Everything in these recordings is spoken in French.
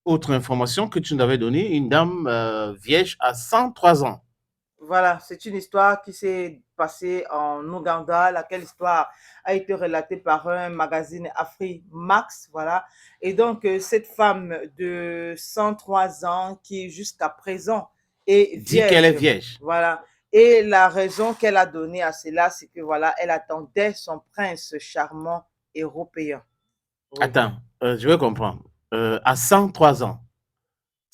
Autre information que tu nous avais donnée, une dame vierge à 103 ans. Voilà, c'est une histoire qui s'est passée en Ouganda, laquelle histoire a été relatée par un magazine Afrimax, voilà. Et donc, cette femme de 103 ans qui, jusqu'à présent, est Dit qu'elle est vierge, vierge. voilà. Et la raison qu'elle a donnée à cela, c'est que, voilà, elle attendait son prince charmant européen. Oui. Attends, je vais comprendre. À 103 ans.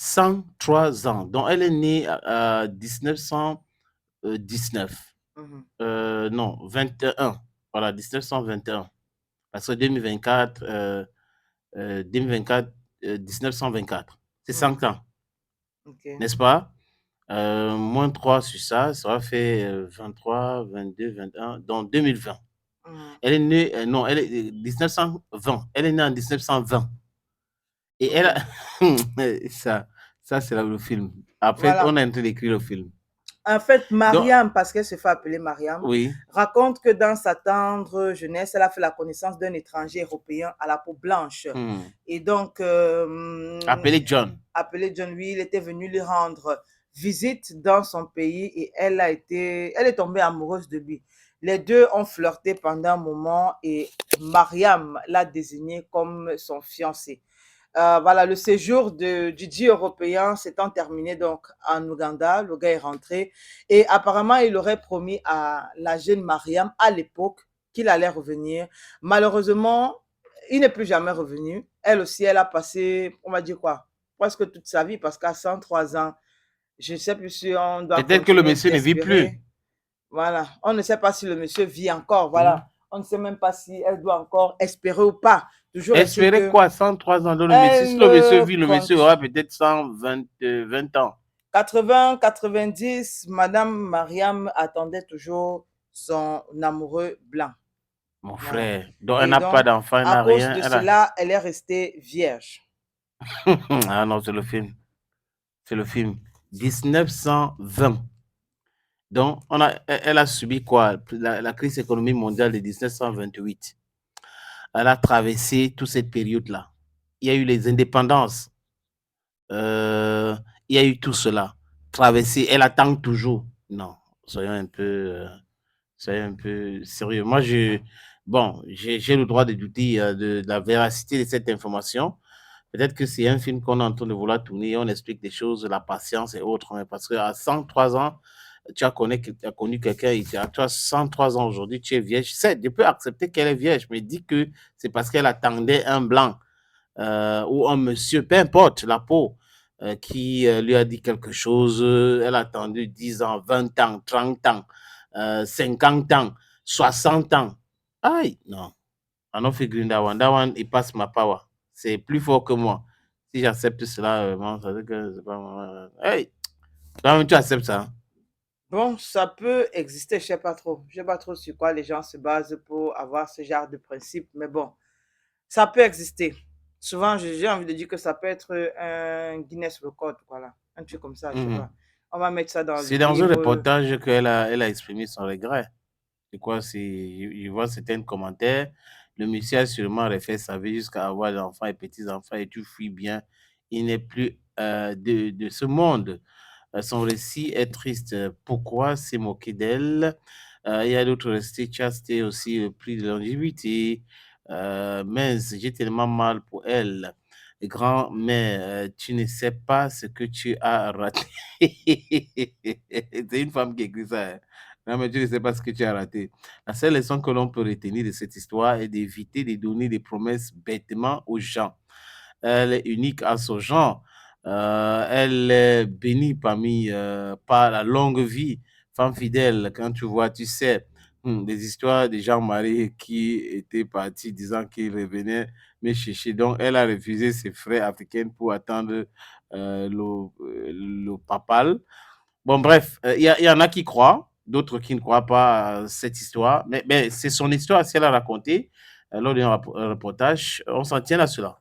103 ans. Donc, elle est née à 1919. Mhm. Non, 21. Voilà, 1921. Parce que 2024, 2024 1924. C'est Mhm. 100 ans, OK. n'est-ce pas? Moins 3 sur ça, ça va faire 23, 22, 21, donc 2020. Mhm. Elle est née, non, elle est 1920. Elle est née en 1920. Et elle a... OK. ça, ça c'est le film. Après, on Voilà. est en train d'écrire le film. En fait, Donc, Mariam, parce qu'elle se fait appeler Mariam, oui, raconte que dans sa tendre jeunesse, elle a fait la connaissance d'un étranger européen à la peau blanche. hmm. Et donc, Appelé John. appelé John, lui, il était venu lui rendre visite dans son pays et elle est tombée amoureuse de lui. Les deux ont flirté pendant un moment et Mariam l'a désigné comme son fiancé. Voilà, le séjour du dit européen s'étant terminé donc en Ouganda, le gars est rentré et apparemment il aurait promis à la jeune Mariam à l'époque qu'il allait revenir. Malheureusement, il n'est plus jamais revenu. Elle aussi, elle a passé, on va dire quoi, presque toute sa vie parce qu'à 103 ans, je ne sais plus si on doit Peut-être que le continuer monsieur ne vit plus. d'espérer. Voilà, on ne sait pas si le monsieur vit encore. Mhm. Voilà, on ne sait même pas si elle doit encore espérer ou pas. Toujours est-il Espérez que quoi, 103 ans dans le monsieur? Si elle le monsieur vit, le monsieur compte aura peut-être 120 20 ans. 80, 90, Madame Mariam attendait toujours son amoureux blanc. Mon Voilà. frère. Donc, elle Et n'a pas donc, d'enfant, elle à n'a cause rien. de Elle a... cela, elle est restée vierge. Ah non, c'est le film. C'est le film. 1920. Donc, elle a subi quoi? La crise économique mondiale de 1928. Elle a traversé toute cette période-là. Il y a eu les indépendances. Euh, il y a eu tout cela. Traversé, elle attend toujours. Non, soyons un peu, soyons un peu sérieux. Moi, bon, j'ai le droit de douter de la véracité de cette information. Peut-être que c'est un film qu'on est en train de vouloir tourner et on explique des choses, la patience et autres. Mais parce qu'à 103 ans, tu as connu quelqu'un, tu as 103 ans aujourd'hui, tu es vierge. Certes, je peux accepter qu'elle est vierge, mais dis que c'est parce qu'elle attendait un blanc ou un monsieur, peu importe la peau, qui lui a dit quelque chose. Elle a attendu 10 ans, 20 ans, 30 ans, 50 ans, 60 ans. Aïe, non. I don't feel green that one. That one, it passe ma power. C'est plus fort que moi. Si j'accepte cela, ça veut dire que c'est pas moi. Hey, toi-même, tu acceptes ça. Hein? Bon, ça peut exister, je sais pas trop. Je sais pas trop sur quoi les gens se basent pour avoir ce genre de principe, mais bon, ça peut exister. Souvent, j'ai envie de dire que ça peut être un Guinness Record, voilà, un truc comme ça, je sais Mhm. pas. On va mettre ça dans le C'est dans un livre. reportage elle a exprimé son regret. C'est quoi, je vois certains commentaires. Le monsieur a sûrement refait sa vie jusqu'à avoir des enfants et petits-enfants et tout fuit bien. Il n'est plus de ce monde. Son récit est triste. Pourquoi s'est moqué d'elle? Il y a d'autres récits. Chaste aussi le prix de longévité. Mince, j'ai tellement mal pour elle. Grand-mère, tu ne sais pas ce que tu as raté. C'est une femme qui écrit ça. Hein. Non, mais tu ne sais pas ce que tu as raté. La seule leçon que l'on peut retenir de cette histoire est d'éviter de donner des promesses bêtement aux gens. Elle est unique à son genre. Elle est bénie par la longue vie. Femme fidèle, quand tu vois, tu sais, des histoires de gens mariés qui étaient partis disant qu'ils revenaient me chercher. Donc, elle a refusé ses frais africains pour attendre le papal. Bon, bref, il y en a qui croient, d'autres qui ne croient pas à cette histoire. Mais c'est son histoire, si elle a raconté lors d'un reportage. On s'en tient à cela.